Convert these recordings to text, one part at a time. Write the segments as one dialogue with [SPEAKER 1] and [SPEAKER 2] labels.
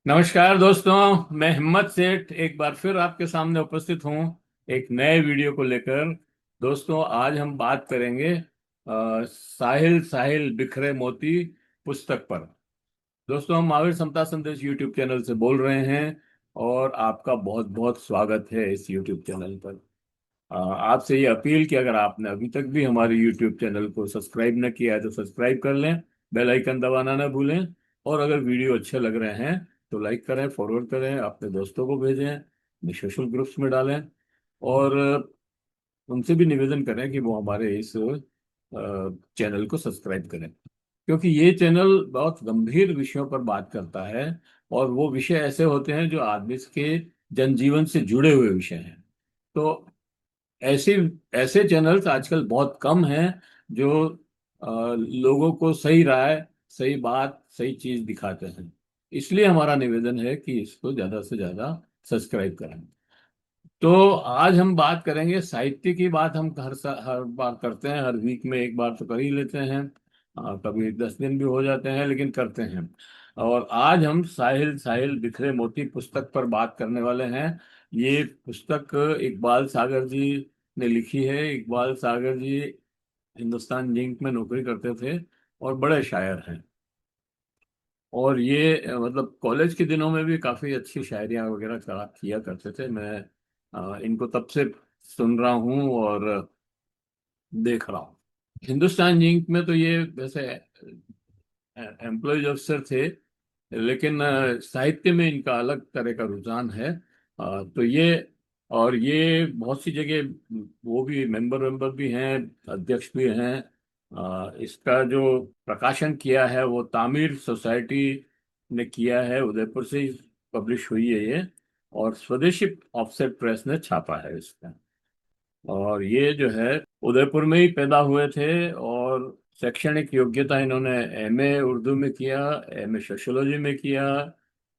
[SPEAKER 1] नमस्कार दोस्तों, मैं हिम्मत सेठ एक बार फिर आपके सामने उपस्थित हूँ एक नए वीडियो को लेकर। दोस्तों, आज हम बात करेंगे साहिल साहिल बिखरे मोती पुस्तक पर। दोस्तों, हम महावीर समता संदेश यूट्यूब चैनल से बोल रहे हैं और आपका बहुत बहुत स्वागत है इस यूट्यूब चैनल पर। आपसे ये अपील कि अगर आपने अभी तक भी हमारे यूट्यूब चैनल को सब्सक्राइब न किया है तो सब्सक्राइब कर लें, बेल आइकन दबाना ना भूलें। और अगर वीडियो अच्छे लग रहे हैं तो लाइक करें, फॉरवर्ड करें, अपने दोस्तों को भेजें, अपने सोशल ग्रुप्स में डालें। और उनसे भी निवेदन करें कि वो हमारे इस चैनल को सब्सक्राइब करें, क्योंकि ये चैनल बहुत गंभीर विषयों पर बात करता है। और वो विषय ऐसे होते हैं जो आदमी के जनजीवन से जुड़े हुए विषय हैं। तो ऐसे ऐसे चैनल्स आजकल बहुत कम हैं जो लोगों को सही राय, सही बात, सही चीज दिखाते हैं। इसलिए हमारा निवेदन है कि इसको ज्यादा से ज्यादा सब्सक्राइब करें। तो आज हम बात करेंगे साहित्य की। बात हम हर बार करते हैं, हर वीक में एक बार तो कर ही लेते हैं। कभी 10 दिन भी हो जाते हैं, लेकिन करते हैं। और आज हम साहिल साहिल बिखरे मोती पुस्तक पर बात करने वाले हैं। ये पुस्तक इकबाल सागर जी ने लिखी है। इकबाल सागर जी हिंदुस्तान जिंक में नौकरी करते थे और बड़े शायर हैं। और ये मतलब कॉलेज के दिनों में भी काफी अच्छी शायरियाँ वगैरह करा किया करते थे। मैं इनको तब से सुन रहा हूँ और देख रहा हूँ। हिंदुस्तान जिंक में तो ये वैसे एम्प्लॉयज अफसर थे, लेकिन साहित्य में इनका अलग तरह का रुझान है। तो ये, और ये बहुत सी जगह वो भी मेंबर मेंबर भी हैं, अध्यक्ष भी हैं। इसका जो प्रकाशन किया है वो तामीर सोसाइटी ने किया है, उदयपुर से ही पब्लिश हुई है ये। और स्वदेशी ऑफसेट प्रेस ने छापा है इसका। और ये जो है उदयपुर में ही पैदा हुए थे। और शैक्षणिक योग्यता इन्होंने एमए उर्दू में किया, एमए सोशियोलॉजी में किया,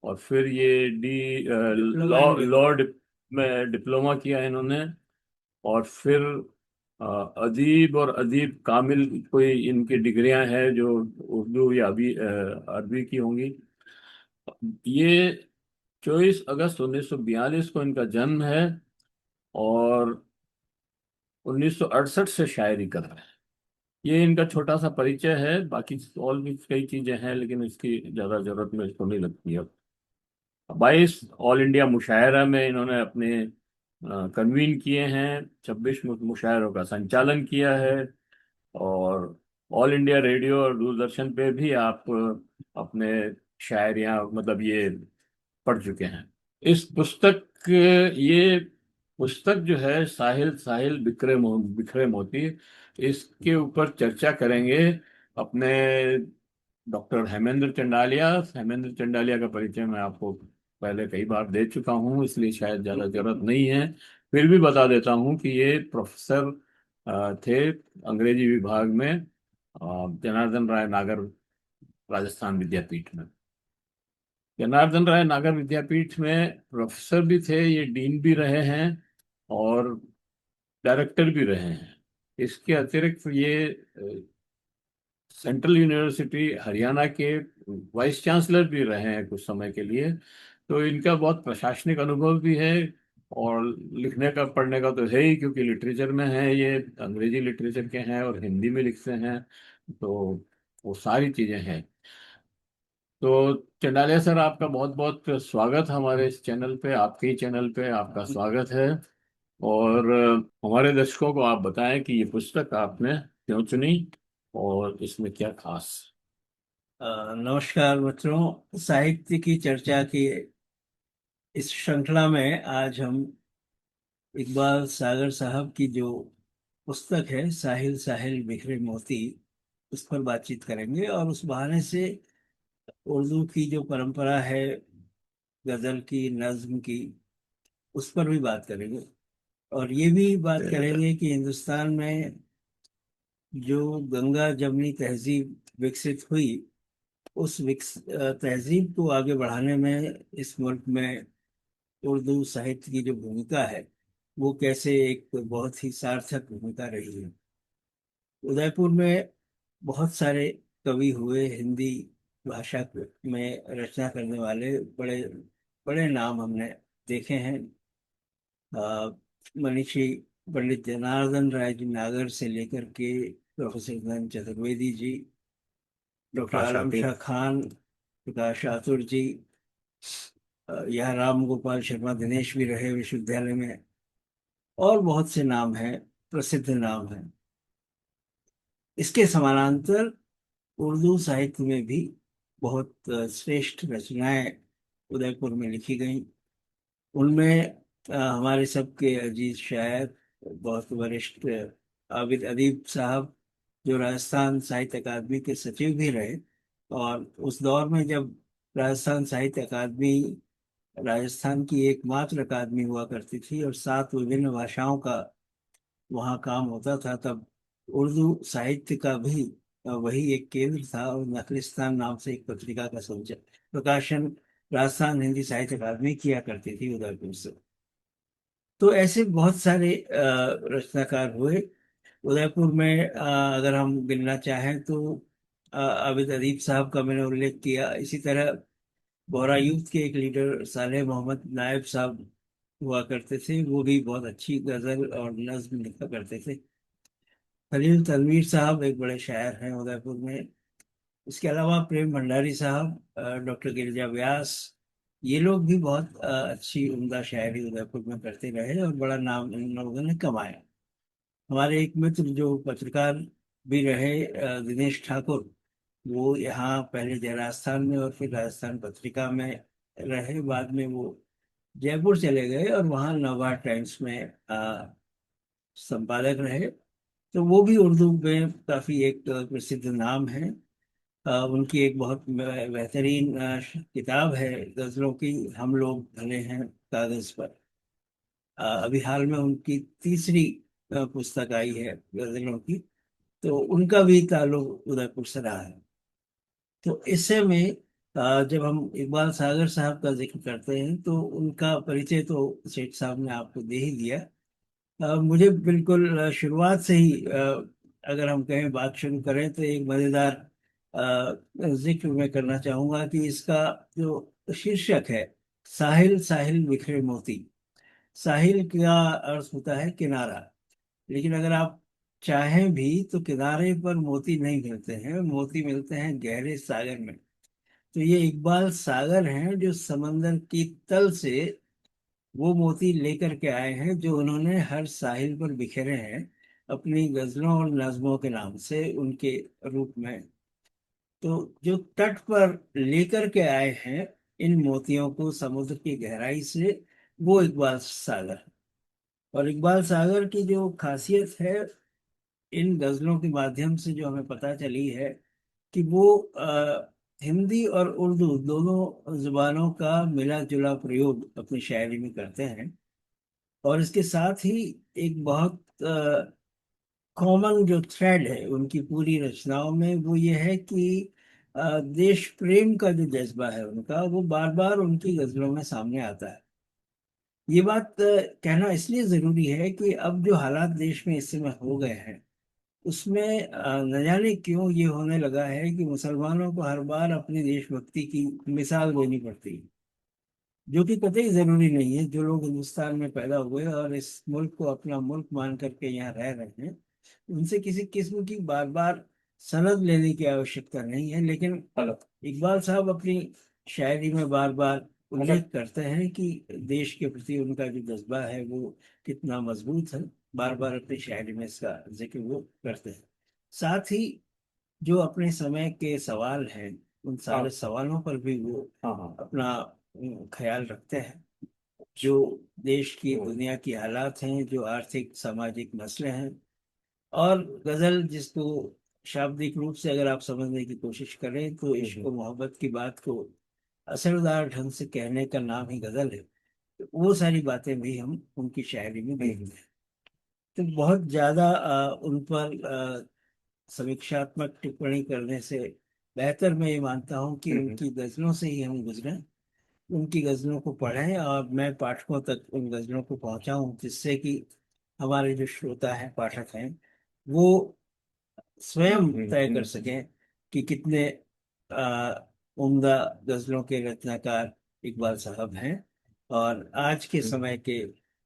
[SPEAKER 1] और फिर ये लॉ में डिप्लोमा किया इन्होंने। और फिर अदीब और अदीब कामिल कोई इनकी डिग्रियां हैं जो उर्दू या अरबी की होंगी। ये 24 अगस्त 1942 को इनका जन्म है। और 1968 से शायरी कर रहे हैं। ये इनका छोटा सा परिचय है। बाकी और भी कई चीजें हैं, लेकिन इसकी ज्यादा जरूरत में इसको नहीं लगती है। 22 ऑल इंडिया मुशायरा में इन्होंने अपने कन्वीन किए हैं। 26 मुशायरों का संचालन किया है। और ऑल इंडिया रेडियो और दूरदर्शन पे भी आप अपने शायरियाँ मतलब ये पढ़ चुके हैं। इस पुस्तक ये पुस्तक जो है साहिल साहिल बिखरे मोती, इसके ऊपर चर्चा करेंगे अपने डॉक्टर हेमेंद्र चंडालिया का परिचय मैं आपको पहले कई बार दे चुका हूँ, इसलिए शायद ज़्यादा जरूरत नहीं है। फिर भी बता देता हूँ कि ये प्रोफेसर थे अंग्रेजी विभाग में, जनार्दन राय नागर राजस्थान विद्यापीठ में। जनार्दन राय नागर विद्यापीठ में प्रोफेसर भी थे, ये डीन भी रहे हैं और डायरेक्टर भी रहे हैं। इसके अतिरिक्त ये सेंट्रल यूनिवर्सिटी हरियाणा के वाइस चांसलर भी रहे हैं कुछ समय के लिए। तो इनका बहुत प्रशासनिक अनुभव भी है। और लिखने का पढ़ने का तो है ही, क्योंकि लिटरेचर में है, ये अंग्रेजी लिटरेचर के हैं और हिंदी में लिखते हैं। तो वो सारी चीजें हैं। तो चंडालिया सर, आपका बहुत बहुत स्वागत हमारे इस चैनल पे, आपके ही चैनल पे आपका स्वागत है। और हमारे दर्शकों को आप बताएं कि ये पुस्तक आपने क्यों चुनी और इसमें क्या खास।
[SPEAKER 2] नमस्कार मित्रों। साहित्य की चर्चा की इस श्रृंखला में आज हम इकबाल सागर साहब की जो पुस्तक है साहिल साहिल बिखरे मोती, उस पर बातचीत करेंगे। और उस बहाने से उर्दू की जो परंपरा है, गजल की, नज्म की, उस पर भी बात करेंगे। और ये भी बात करेंगे कि हिंदुस्तान में जो गंगा जमनी तहजीब विकसित हुई, उस तहजीब को आगे बढ़ाने में इस मुल्क में उर्दू साहित्य की जो भूमिका है, वो कैसे एक बहुत ही सार्थक भूमिका रही है। उदयपुर में बहुत सारे कवि हुए, हिंदी भाषा में रचना करने वाले बड़े बड़े नाम हमने देखे हैं। अ, मनीषी पंडित जनार्दन राय जी नागर से लेकर के प्रोफेसर धन चतुर्वेदी जी, डॉक्टर
[SPEAKER 1] प्रकाश
[SPEAKER 2] आलम
[SPEAKER 1] आतुर।
[SPEAKER 2] शाह खान, प्रकाश आतुर जी, यहाँ राम गोपाल शर्मा दिनेश भी रहे विश्वविद्यालय में, और बहुत से नाम हैं, प्रसिद्ध नाम हैं। इसके समानांतर उर्दू साहित्य में भी बहुत श्रेष्ठ रचनाएं उदयपुर में लिखी गई। उनमें हमारे सबके अजीज शायर, बहुत वरिष्ठ आबिद अदीब साहब, जो राजस्थान साहित्य अकादमी के सचिव भी रहे, और उस दौर में जब राजस्थान साहित्य अकादमी राजस्थान की एकमात्र अकादमी हुआ करती थी और 7 विभिन्न भाषाओं का वहाँ काम होता था, तब उर्दू साहित्य का भी वही एक केंद्र था, और नखलिस्तान नाम से एक पत्रिका का संचालन प्रकाशन राजस्थान हिंदी साहित्य अकादमी किया करती थी उदयपुर से। तो ऐसे बहुत सारे रचनाकार हुए उदयपुर में। अगर हम गिनना चाहें तो आबिद अदीब साहब का मैंने उल्लेख किया, इसी तरह बोहरा यूथ के एक लीडर सालेह मोहम्मद नायब साहब हुआ करते थे, वो भी बहुत अच्छी गजल और नज्म लिखा करते थे। खलील तनवीर साहब एक बड़े शायर हैं उदयपुर में। इसके अलावा प्रेम भंडारी साहब, डॉक्टर गिरिजा व्यास, ये लोग भी बहुत अच्छी उम्दा शायरी उदयपुर में करते रहे और बड़ा नाम इन लोगों ने कमाया। हमारे एक मित्र जो पत्रकार भी रहे, दिनेश ठाकुर, वो यहाँ पहले जय राजस्थान में और फिर राजस्थान पत्रिका में रहे, बाद में वो जयपुर चले गए और वहाँ नवभारत टाइम्स में संपादक रहे। तो वो भी उर्दू में काफी एक प्रसिद्ध नाम है। उनकी एक बहुत बेहतरीन किताब है गजलों की, हम लोग भले हैं कागज पर। अभी हाल में उनकी तीसरी पुस्तक आई है गजलों की, तो उनका भी ताल्लुक उदयपुर से रहा है। तो इससे में जब हम इकबाल सागर साहब का जिक्र करते हैं तो उनका परिचय तो सेठ साहब ने आपको दे ही दिया। मुझे बिल्कुल शुरुआत से ही अगर हम कहें बात शुरू करें तो एक मजेदार जिक्र मैं करना चाहूंगा कि इसका जो शीर्षक है, साहिल साहिल बिखरे मोती। साहिल का अर्थ होता है किनारा, लेकिन अगर आप चाहें भी तो किनारे पर मोती नहीं मिलते हैं, मोती मिलते हैं गहरे सागर में। तो ये इकबाल सागर हैं जो समंदर की तल से वो मोती लेकर के आए हैं, जो उन्होंने हर साहिल पर बिखेरे हैं अपनी गजलों और नज्मों के नाम से, उनके रूप में। तो जो तट पर लेकर के आए हैं इन मोतियों को समुद्र की गहराई से, वो इकबाल सागर है। और इकबाल सागर की जो खासियत है, इन गजलों के माध्यम से जो हमें पता चली है कि वो हिंदी और उर्दू दोनों जुबानों का मिला जुला प्रयोग अपनी शायरी में करते हैं। और इसके साथ ही एक बहुत कॉमन जो थ्रेड है उनकी पूरी रचनाओं में, वो ये है कि देश प्रेम का जो जज्बा है उनका, वो बार बार उनकी गजलों में सामने आता है। ये बात कहना इसलिए जरूरी है कि अब जो हालात देश में इस समय हो गए हैं, उसमें न जाने क्यों ये होने लगा है कि मुसलमानों को हर बार अपनी देशभक्ति की मिसाल देनी पड़ती है, जो कि कतई जरूरी नहीं है। जो लोग हिंदुस्तान में पैदा हुए और इस मुल्क को अपना मुल्क मान करके यहाँ रह रहे हैं, उनसे किसी किस्म की बार बार सनद लेने की आवश्यकता नहीं है। लेकिन इकबाल साहब अपनी शायरी में बार बार उल्लेख करते हैं कि देश के प्रति उनका जो जज्बा है वो कितना मजबूत है, बार बार अपनी शायरी में इसका जिक्र वो करते हैं। साथ ही जो अपने समय के सवाल हैं, उन सारे सवालों पर भी वो अपना ख्याल रखते हैं। जो देश की दुनिया की हालात हैं, जो आर्थिक सामाजिक मसले हैं, और गजल जिसको शाब्दिक रूप से अगर आप समझने की कोशिश करें तो इश्क और मोहब्बत की बात को असरदार ढंग से कहने का नाम ही गजल है। तो वो सारी बातें भी हम उनकी शायरी में देखते हैं। तो बहुत ज्यादा उन पर समीक्षात्मक टिप्पणी करने से बेहतर मैं ये मानता हूँ कि उनकी गजलों से ही हम गुजरें, उनकी गजलों को पढ़ें और मैं पाठकों तक उन गजलों को पहुंचाऊं, जिससे कि हमारे जो श्रोता हैं, पाठक हैं, वो स्वयं तय कर सकें कि कितने उम्दा गजलों के रचनाकार इकबाल साहब हैं, और आज के समय के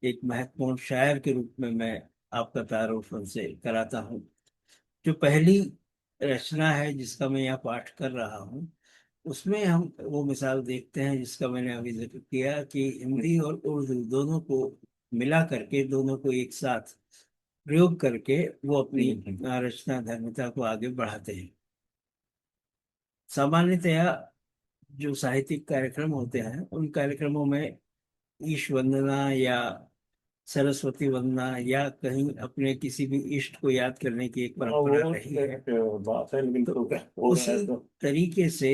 [SPEAKER 2] एक महत्वपूर्ण शायर के रूप में मैं आपका तारुफ उनसे कराता हूँ। जो पहली रचना है जिसका मैं यहाँ पाठ कर रहा हूँ, उसमें हम वो मिसाल देखते हैं जिसका मैंने अभी जिक्र किया, कि हिंदी और उर्दू दोनों को मिला करके, दोनों को एक साथ प्रयोग करके वो अपनी रचना धर्मिता को आगे बढ़ाते हैं। सामान्यतया जो साहित्यिक कार्यक्रम होते हैं, उन कार्यक्रमों में ईश वंदना या सरस्वती वंदना या कहीं अपने किसी भी इष्ट को याद करने की एक परंपरा रही है।
[SPEAKER 1] बात है, लेकिन
[SPEAKER 2] तो
[SPEAKER 1] तो क्या हो रहा है
[SPEAKER 2] उसी
[SPEAKER 1] तो।
[SPEAKER 2] तरीके से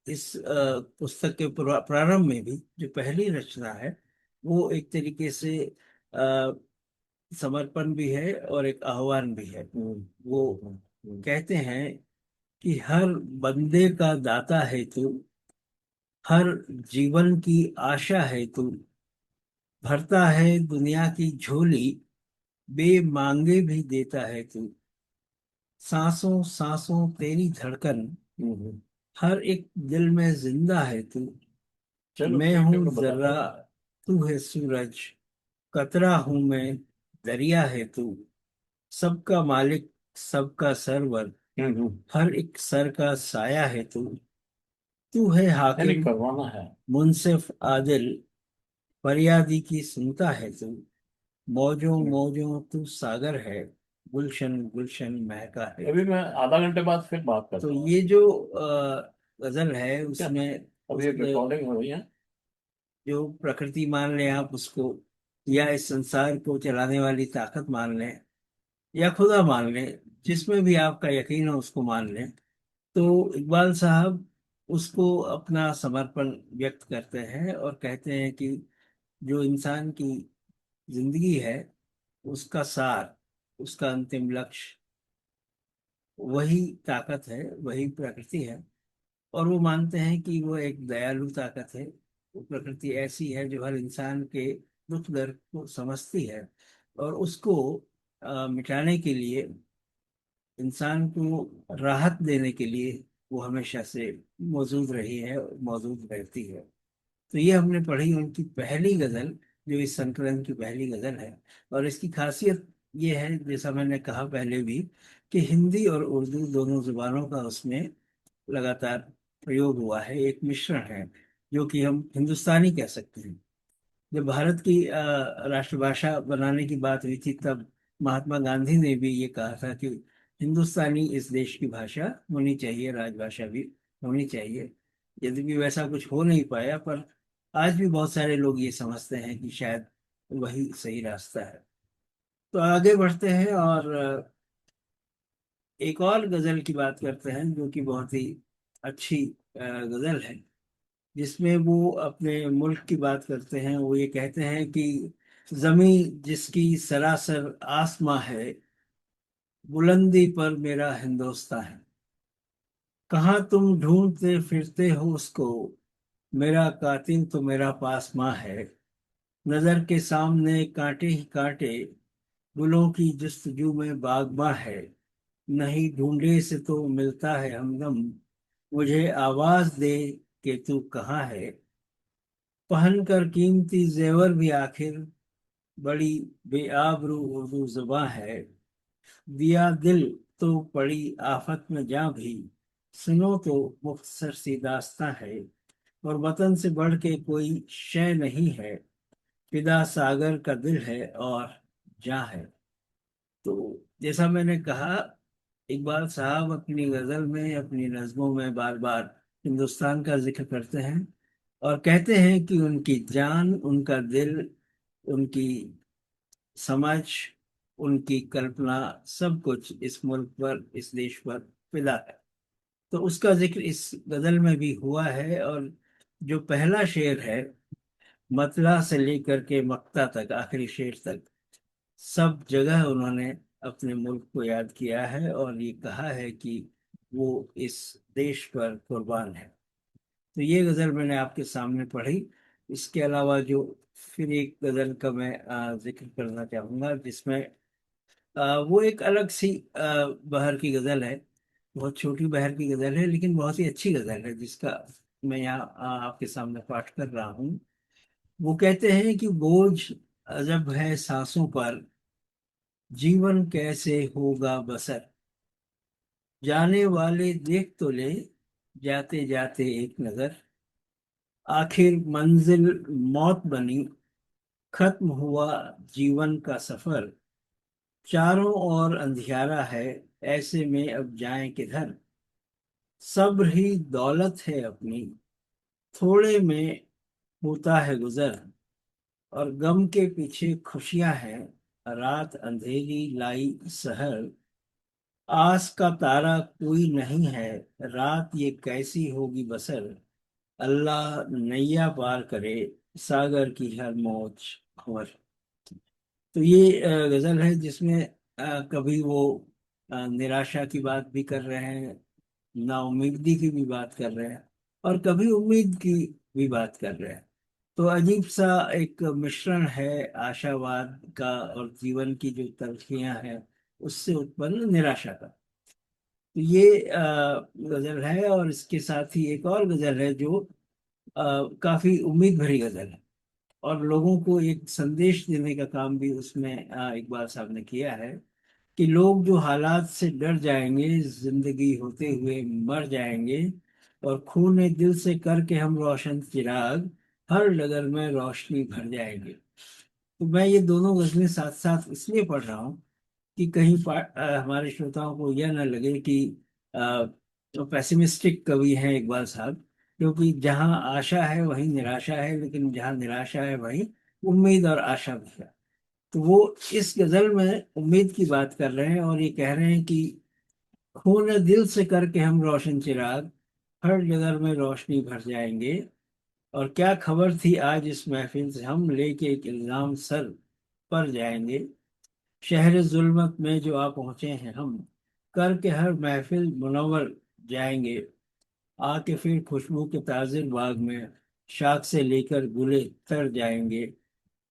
[SPEAKER 2] इस पुस्तक के प्रारंभ में भी जो पहली रचना है, वो एक तरीके से आ, समर्पण भी है और एक आह्वान भी है। वो कहते हैं कि हर बंदे का दाता है तू, हर जीवन की आशा है तू, भरता है दुनिया की झोली, बे मांगे भी देता है तू, सांसों सांसों तेरी धड़कन, हर एक दिल में जिंदा है तू,
[SPEAKER 1] चलो
[SPEAKER 2] मैं
[SPEAKER 1] ठीक है,
[SPEAKER 2] हूँ
[SPEAKER 1] मैं बताता
[SPEAKER 2] जर्रा,
[SPEAKER 1] हूँ।
[SPEAKER 2] तू है सूरज, कतरा हूं मैं, दरिया है तू, सबका मालिक, सबका सरवर, हर एक सर का साया है तू, तू है
[SPEAKER 1] नहीं
[SPEAKER 2] हाकिम,
[SPEAKER 1] करवाना है।
[SPEAKER 2] मुंसिफ आदिल, फरियादी की सुनता है तू, मौजों मौजों तू सागर है, गुलशन गुलशन महका है
[SPEAKER 1] अभी
[SPEAKER 2] तू।
[SPEAKER 1] मैं आधा घंटे बाद फिर बात
[SPEAKER 2] तो
[SPEAKER 1] करता हूँ।
[SPEAKER 2] ये जो गजल है
[SPEAKER 1] क्या,
[SPEAKER 2] उसमें
[SPEAKER 1] अभी
[SPEAKER 2] उस
[SPEAKER 1] एक रिकॉर्डिंग हो रही है।
[SPEAKER 2] जो प्रकृति मान लें आप उसको, या इस संसार को चलाने वाली ताकत मान लें, या खुदा मान लें, जिसमें भी आपका यकीन हो उसको मान लें, तो इकबाल साहब उसको अपना समर्पण व्यक्त करते हैं और कहते हैं कि जो इंसान की जिंदगी है, उसका सार, उसका अंतिम लक्ष्य वही ताकत है, वही प्रकृति है। और वो मानते हैं कि वो एक दयालु ताकत है। वो प्रकृति ऐसी है जो हर इंसान के दुख दर्द को समझती है, और उसको मिटाने के लिए, इंसान को राहत देने के लिए वो हमेशा से मौजूद रही है और मौजूद रहती है। तो ये हमने पढ़ी उनकी पहली गजल, जो इस संकलन की पहली गजल है। और इसकी खासियत ये है, जैसा मैंने कहा पहले भी, कि हिंदी और उर्दू दोनों जुबानों का उसमें लगातार प्रयोग हुआ है, एक मिश्रण है जो कि हम हिंदुस्तानी कह सकते हैं। जब भारत की राष्ट्रभाषा बनाने की बात हुई थी, तब महात्मा गांधी ने भी ये कहा था कि हिंदुस्तानी इस देश की भाषा होनी चाहिए, राजभाषा भी होनी चाहिए। यद्यपि वैसा कुछ हो नहीं पाया, पर आज भी बहुत सारे लोग ये समझते हैं कि शायद वही सही रास्ता है। तो आगे बढ़ते हैं और एक और गजल की बात करते हैं, जो कि बहुत ही अच्छी गजल है, जिसमें वो अपने मुल्क की बात करते हैं। वो ये कहते हैं कि जमी जिसकी सरासर आसमां है, बुलंदी पर मेरा हिंदोस्तां है, कहाँ तुम ढूंढते फिरते हो उसको, मेरा कातिल तो मेरा पासमां है, नजर के सामने कांटे ही कांटे, गुलों की जस्तजू में बागबां है, नहीं ढूंढे से तो मिलता है हमदम, मुझे आवाज दे कि तू कहाँ है, पहन कर कीमती जेवर भी आखिर, बड़ी बेआबरू उर्दू जुबां है, दिया दिल तो पड़ी आफत में जा भी, सुनो तो मुख्तसर सी दास्तां है, और वतन से बढ़ के कोई शय नहीं है, फिदा सागर का दिल है और जा है। तो जैसा मैंने कहा, इकबाल साहब अपनी गजल में, अपनी नज्मों में बार बार हिंदुस्तान का जिक्र करते हैं, और कहते हैं कि उनकी जान, उनका दिल, उनकी समझ, उनकी कल्पना, सब कुछ इस मुल्क पर, इस देश पर फिदा है। तो उसका जिक्र इस गजल में भी हुआ है। और जो पहला शेर है, मतला से लेकर के मक्ता तक, आखिरी शेर तक, सब जगह उन्होंने अपने मुल्क को याद किया है और ये कहा है कि वो इस देश पर कुर्बान है। तो ये गजल मैंने आपके सामने पढ़ी। इसके अलावा जो फिर एक गजल का मैं जिक्र करना चाहूंगा, जिसमें वो एक अलग सी बहर की गजल है। बहुत छोटी बहर की गजल है, लेकिन बहुत ही अच्छी गजल है, जिसका मैं यहाँ आपके सामने पाठ कर रहा हूँ। वो कहते हैं कि बोझ अजब है सांसों पर, जीवन कैसे होगा बसर। जाने वाले देख तो ले, जाते जाते एक नजर। आखिर मंजिल मौत बनी, खत्म हुआ जीवन का सफर। चारों ओर अंधियारा है, ऐसे में अब जाएं किधर। सब्र ही दौलत है अपनी, थोड़े में होता है गुजर। और गम के पीछे खुशियां हैं, रात अंधेरी लाई सहर। आस का तारा कोई नहीं है, रात ये कैसी होगी बसर। अल्लाह नैया पार करे, सागर की हर मौज खबर। तो ये गजल है, जिसमें कभी वो निराशा की बात भी कर रहे हैं, नाउम्मीदी की भी बात कर रहे हैं, और कभी उम्मीद की भी बात कर रहे हैं। तो अजीब सा एक मिश्रण है आशावाद का और जीवन की जो तलखियां हैं, उससे उत्पन्न निराशा का। तो ये गजल है, और इसके साथ ही एक और गजल है जो काफी उम्मीद भरी गजल है, और लोगों को एक संदेश देने का काम भी उसमें इकबाल साहब ने किया है। कि लोग जो हालात से डर जाएंगे, जिंदगी होते हुए मर जाएंगे, और खून दिल से करके हम रोशन चिराग, हर डगर में रोशनी भर जाएंगे। तो मैं ये दोनों गजलें साथ साथ इसलिए पढ़ रहा हूँ कि कहीं हमारे श्रोताओं को यह न लगे कि तो पैसिमिस्टिक कवि हैं इकबाल साहब। क्योंकि जहाँ आशा है वहीं निराशा है, लेकिन जहाँ निराशा है वहीं उम्मीद और आशा भी है। तो वो इस गजल में उम्मीद की बात कर रहे हैं, और ये कह रहे हैं कि खून दिल से करके हम रोशन चिराग, हर जगह में रोशनी भर जाएंगे। और क्या खबर थी आज इस महफिल से, हम लेके एक इल्जाम सर पर जाएंगे। शहर जुल्मत में जो आ पहुंचे हैं हम, करके हर महफिल मुनव्वर जाएंगे। आके फिर खुशबू के ताजिर बाग में, शाख से लेकर गुले तर जाएंगे।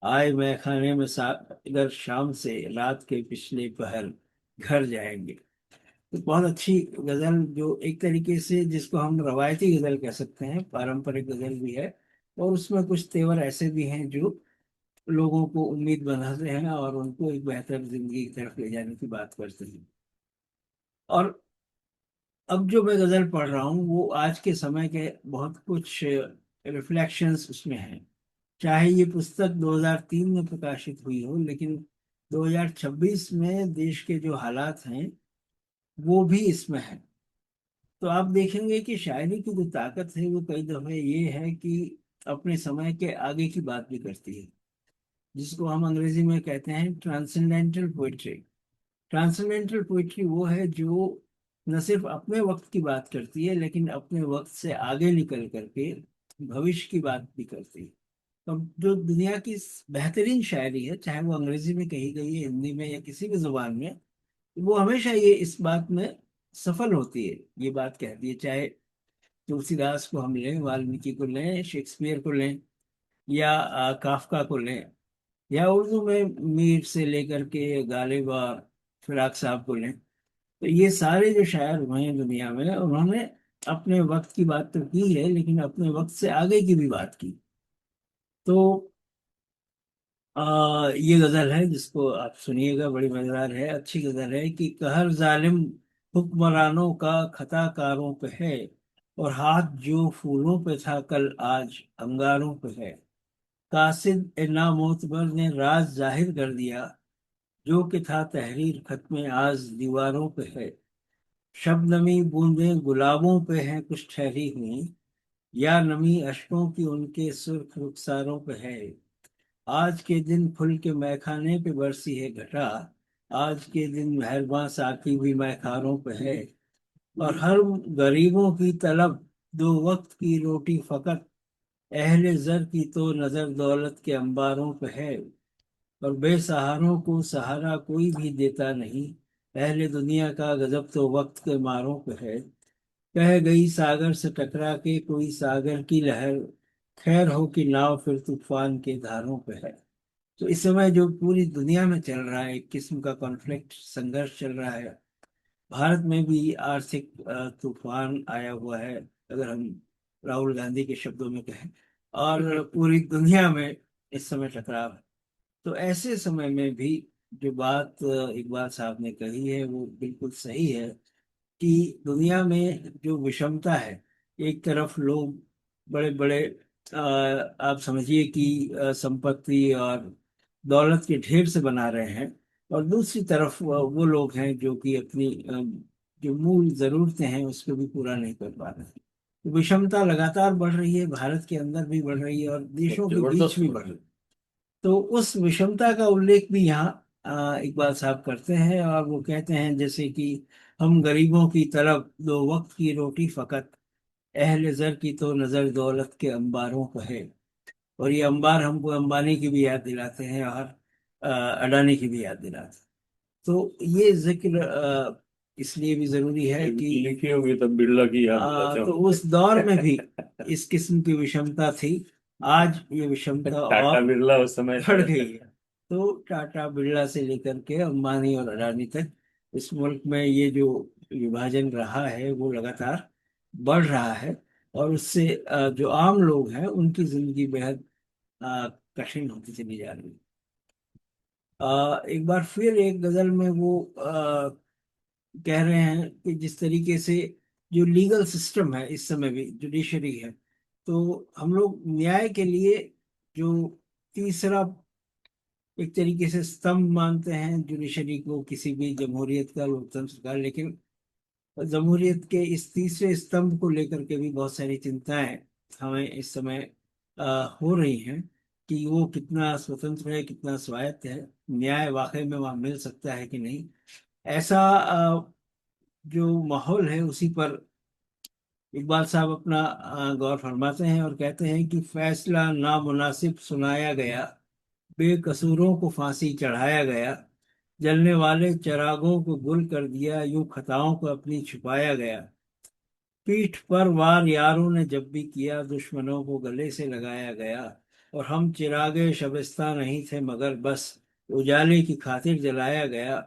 [SPEAKER 2] आए मैं खाने में सागर शाम से, रात के पिछले पहर घर जाएंगे। तो बहुत अच्छी गजल, जो एक तरीके से जिसको हम रवायती गजल कह सकते हैं, पारंपरिक गजल भी है, और उसमें कुछ तेवर ऐसे भी हैं जो लोगों को उम्मीद बनाते हैं और उनको एक बेहतर जिंदगी की तरफ ले जाने की बात करते हैं। और अब जो मैं गजल पढ़ रहा हूँ वो आज के समय के बहुत कुछ रिफ्लेक्शंस उसमें हैं। चाहे ये पुस्तक 2003 में प्रकाशित हुई हो, लेकिन 2026 में देश के जो हालात हैं वो भी इसमें है। तो आप देखेंगे कि शायरी की जो ताकत है वो कई दफे ये है कि अपने समय के आगे की बात भी करती है, जिसको हम अंग्रेजी में कहते हैं ट्रांसेंडेंटल पोइट्री। ट्रांसेंडेंटल पोइट्री वो है जो न सिर्फ अपने वक्त की बात करती है, लेकिन अपने वक्त से आगे निकल करके भविष्य की बात भी करती है। तो जो दुनिया की बेहतरीन शायरी है, चाहे वो अंग्रेजी में कही गई है, हिंदी में, या किसी भी जुबान में, वो हमेशा ये इस बात में सफल होती है। ये बात कहती है, चाहे तुलसीदास को हम लें, वाल्मीकि को लें, शेक्सपियर को लें, या काफका को लें, या उर्दू में मीर से लेकर के गालिब और फिराक साहब को लें। तो ये सारे जो शायर हुए हैं दुनिया में, उन्होंने अपने वक्त की बात तो की है, लेकिन अपने वक्त से आगे की भी बात की। तो ये गजल है जिसको आप सुनिएगा, बड़ी मजेदार है, अच्छी गजल है। कि कहर जालिम हुक्मरानों का खताकारों पे है, और हाथ जो फूलों पे था कल आज अंगारों पे है। कासिद ए नामोतबर ने राज जाहिर कर दिया, जो कि था तहरीर खत्म आज दीवारों पे है। शबनमी बूंदें गुलाबों पे हैं कुछ ठहरी हुई, या नमी अशकों की उनके सुर्ख रुखसारों पे है। आज के दिन खुल के मैखाने पे बरसी है घटा, आज के दिन मेहरबान साकी भी मैखारों पे है। और हर गरीबों की तलब दो वक्त की रोटी फकत, अहले जर की तो नजर दौलत के अंबारों पे है। और बेसहारों को सहारा कोई भी देता नहीं, अहले दुनिया का गजब तो वक्त के मारों पे है। कह गई सागर से टकरा के कोई सागर की लहर, खैर हो कि नाव फिर तूफान के धारों पे है। तो इस समय जो पूरी दुनिया में चल रहा है, एक किस्म का कॉन्फ्लिक्ट, संघर्ष चल रहा है, भारत में भी आर्थिक तूफान आया हुआ है, अगर हम राहुल गांधी के शब्दों में कहें, और पूरी दुनिया में इस समय टकराव है। तो ऐसे समय में भी जो बात इकबाल साहब ने कही है वो बिल्कुल सही है कि दुनिया में जो विषमता है, एक तरफ लोग बड़े बड़े आप समझिए कि संपत्ति और दौलत के ढेर से बना रहे हैं, और दूसरी तरफ वो लोग हैं जो कि अपनी जो मूल जरूरतें हैं उसको भी पूरा नहीं कर पा रहे हैं। तो विषमता लगातार बढ़ रही है, भारत के अंदर भी बढ़ रही है और
[SPEAKER 1] बहुत
[SPEAKER 2] देशों के बीच
[SPEAKER 1] जबरदस्त
[SPEAKER 2] भी
[SPEAKER 1] बात
[SPEAKER 2] बढ़
[SPEAKER 1] है।
[SPEAKER 2] रही है। तो उस विषमता का उल्लेख भी यहाँ इकबाल साहब करते हैं, और वो कहते हैं जैसे कि हम गरीबों की तरफ दो वक्त की रोटी फकत, अहले ज़र की तो नजर दौलत के अंबारों को है। और ये अंबार हमको अंबानी की भी याद दिलाते हैं और अडानी की भी याद दिलाते हैं। तो ये जिक्र इसलिए भी जरूरी है कि
[SPEAKER 1] लिखी होगी तब बिरला की याद दिलाते
[SPEAKER 2] तो
[SPEAKER 1] होंगे।
[SPEAKER 2] उस दौर में भी इस किस्म की विषमता थी। आज ये विषमता
[SPEAKER 1] टाटा
[SPEAKER 2] और
[SPEAKER 1] बिरला उस समय।
[SPEAKER 2] बढ़ गई है। तो टाटा बिरला से लेकर के अंबानी और अडानी तक इस मुल्क में ये जो विभाजन रहा है वो लगातार बढ़ रहा है, और उससे जो आम लोग हैं उनकी जिंदगी बेहद कठिन होती चली जा रही है। एक बार फिर एक गजल में वो कह रहे हैं कि जिस तरीके से जो लीगल सिस्टम है इस समय भी जुडिशरी है, तो हम लोग न्याय के लिए जो तीसरा एक तरीके से स्तंभ मानते हैं जुडिशरी को, किसी भी जमहूरियत का, लोकतंत्र का, लेकिन जमहूरियत के इस तीसरे स्तंभ को लेकर के भी बहुत सारी चिंताएं हमें इस समय हो रही हैं कि वो कितना स्वतंत्र है, कितना स्वायत्त है, न्याय वाकई में वहाँ मिल सकता है कि नहीं। ऐसा जो माहौल है उसी पर इकबाल साहब अपना गौर फरमाते हैं और कहते हैं कि फैसला नामुनासिब सुनाया गया, बेकसूरों को फांसी चढ़ाया गया, जलने वाले चिरागों को गुल कर दिया, यूं खताओं को अपनी छुपाया गया। पीठ पर वार यारों ने जब भी किया, दुश्मनों को गले से लगाया गया। और हम चिरागे शबिस्ता नहीं थे मगर बस उजाले की खातिर जलाया गया।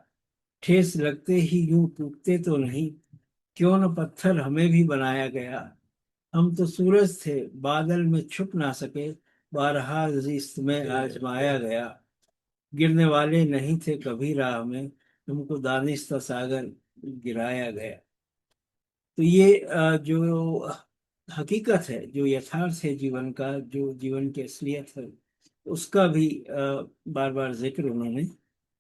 [SPEAKER 2] ठेस लगते ही यूं टूटते तो नहीं, क्यों न पत्थर हमें भी बनाया गया। हम तो सूरज थे बादल में छुप ना सके, बारहा जिस्त में आजमाया गया। गिरने वाले नहीं थे कभी राह में, तुमको दानिश सागर गिराया गया। तो ये जो हकीकत है, जो यथार्थ है जीवन का, जो जीवन की असलियत है, उसका भी बार बार जिक्र उन्होंने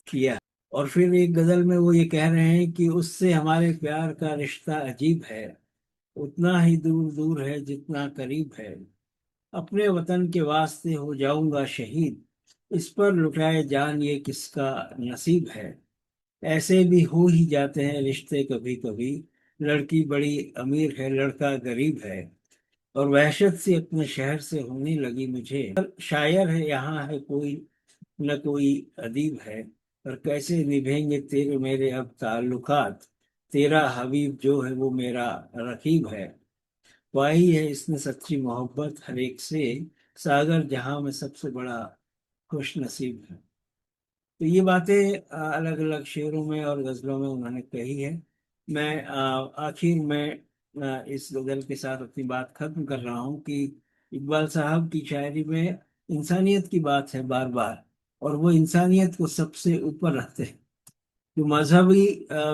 [SPEAKER 2] किया। और फिर एक गजल में वो ये कह रहे हैं कि उससे हमारे प्यार का रिश्ता अजीब है, उतना ही दूर दूर है जितना करीब है। अपने वतन के वास्ते हो जाऊंगा शहीद, इस पर लुटाए जान ये किसका नसीब है। ऐसे भी हो ही जाते हैं रिश्ते कभी कभी, लड़की बड़ी अमीर है लड़का गरीब है। और वहशत से अपने शहर से होने लगी मुझे, शायर है यहाँ है कोई न कोई अदीब है। और कैसे निभेंगे तेरे मेरे अब ताल्लुकात, तेरा हबीब जो है वो मेरा रकीब है। पाई है इसने सच्ची मोहब्बत हर एक से, सागर जहां में सबसे बड़ा खुश नसीब है। तो ये बातें अलग अलग शेरों में और गजलों में उन्होंने कही है। मैं आखिर में इस गजल के साथ अपनी बात खत्म कर रहा हूँ कि इकबाल साहब की शायरी में इंसानियत की बात है बार बार, और वो इंसानियत को सबसे ऊपर रखते हैं। जो मजहबी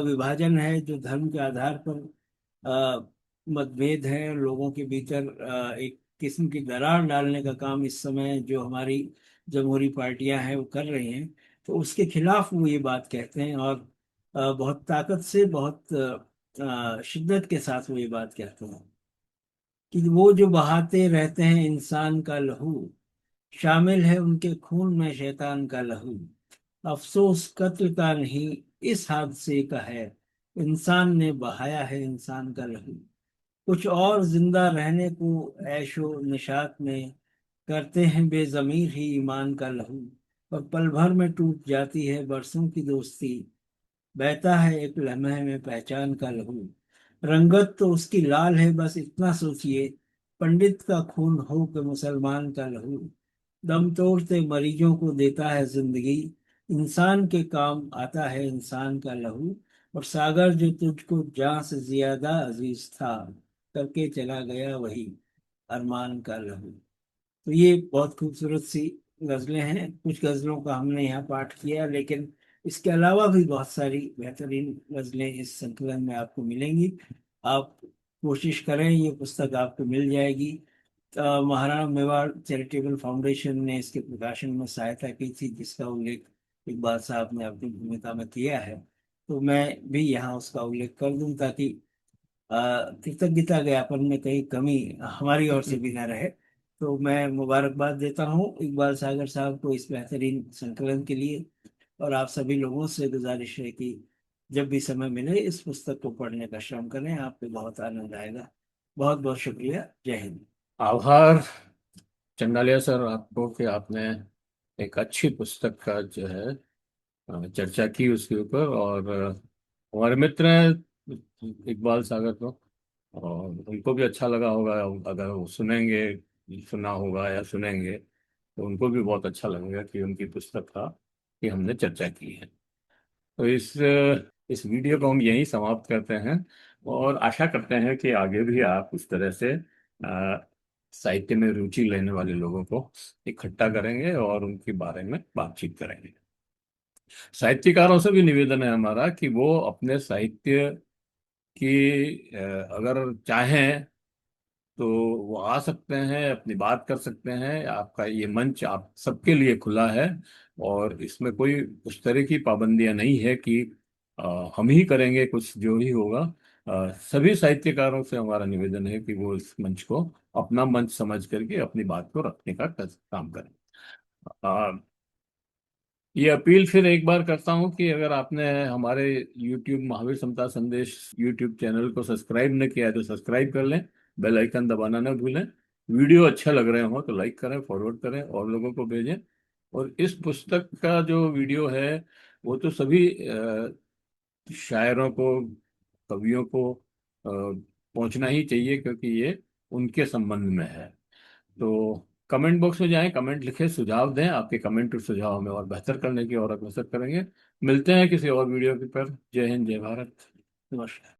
[SPEAKER 2] विभाजन है, जो धर्म के आधार पर मतभेद है लोगों के भीतर, एक किस्म की दरार डालने का काम इस समय जो हमारी जमहूरी पार्टियां हैं वो कर रही हैं, तो उसके खिलाफ वो ये बात कहते हैं। और बहुत ताकत से, बहुत शिद्दत के साथ वो ये बात कहते हैं कि वो जो बहाते रहते हैं इंसान का लहू, शामिल है उनके खून में शैतान का लहू। अफसोस कत्ल का नहीं इस हादसे का है, इंसान ने बहाया है इंसान का लहू। कुछ और जिंदा रहने को ऐशो निशात में, करते हैं बेजमीर ही ईमान का लहू। और पल भर में टूट जाती है बरसों की दोस्ती, बहता है एक लम्हे में पहचान का लहू। रंगत तो उसकी लाल है बस इतना सोचिए, पंडित का खून हो के मुसलमान का लहू। दम तोड़ते मरीजों को देता है जिंदगी, इंसान के काम आता है इंसान का लहू। और सागर जो तुझको जान से ज्यादा अजीज था, करके चला गया वही अरमान का लहू। तो ये बहुत खूबसूरत सी गजलें हैं। कुछ गजलों का हमने यहाँ पाठ किया, लेकिन इसके अलावा भी बहुत सारी बेहतरीन गजलें इस संकलन में आपको मिलेंगी। आप कोशिश करें, ये पुस्तक आपको मिल जाएगी। महाराणा मेवाड़ चैरिटेबल फाउंडेशन ने इसके प्रकाशन में सहायता की थी, जिसका उल्लेख इकबाल साहब ने अपनी भूमिका में किया है। तो मैं भी यहाँ उसका उल्लेख कर दूं, ताकि कृतज्ञता ज्ञापन में कहीं कमी हमारी ओर से भी न रहे। तो मैं मुबारकबाद देता हूँ इकबाल सागर साहब को इस बेहतरीन संकलन के लिए। और आप सभी लोगों से गुजारिश है कि जब भी समय मिले इस पुस्तक को पढ़ने का श्रम करें, आपको बहुत आनंद आएगा। बहुत बहुत शुक्रिया। जय हिंद।
[SPEAKER 1] आभार चंडालिया सर आपको कि आपने एक अच्छी पुस्तक का जो है चर्चा की उसके ऊपर। और हमारे मित्र हैं इकबाल सागर तो, और उनको भी अच्छा लगा होगा अगर वो सुनेंगे, सुना होगा या सुनेंगे, तो उनको भी बहुत अच्छा लगेगा कि उनकी पुस्तक का कि हमने चर्चा की है। तो इस वीडियो को हम यहीं समाप्त करते हैं, और आशा करते हैं कि आगे भी आप इस तरह से साहित्य में रुचि लेने वाले लोगों को इकट्ठा करेंगे और उनके बारे में बातचीत करेंगे। साहित्यकारों से भी निवेदन है हमारा कि वो अपने साहित्य की अगर चाहें तो वो आ सकते हैं, अपनी बात कर सकते हैं। आपका ये मंच आप सबके लिए खुला है, और इसमें कोई उस तरह की पाबंदियां नहीं है कि हम ही करेंगे कुछ जो ही होगा। सभी साहित्यकारों से हमारा निवेदन है कि वो इस मंच को अपना मंच समझ करके अपनी बात को रखने का काम करें। ये अपील फिर एक बार करता हूँ कि अगर आपने हमारे YouTube महावीर समता संदेश YouTube चैनल को सब्सक्राइब न किया है तो सब्सक्राइब कर लें, बेल आइकन दबाना न भूलें। वीडियो अच्छा लग रहे हो तो लाइक करें, फॉरवर्ड करें और लोगों को भेजें। और इस पुस्तक का जो वीडियो है वो तो सभी शायरों को, कवियों को पहुंचना ही चाहिए, क्योंकि ये उनके संबंध में है। तो कमेंट बॉक्स में जाएं, कमेंट लिखें, सुझाव दें। आपके कमेंट और सुझाव हमें और बेहतर करने की और अग्रसर करेंगे। मिलते हैं किसी और वीडियो के पर। जय हिंद, जय भारत, नमस्कार।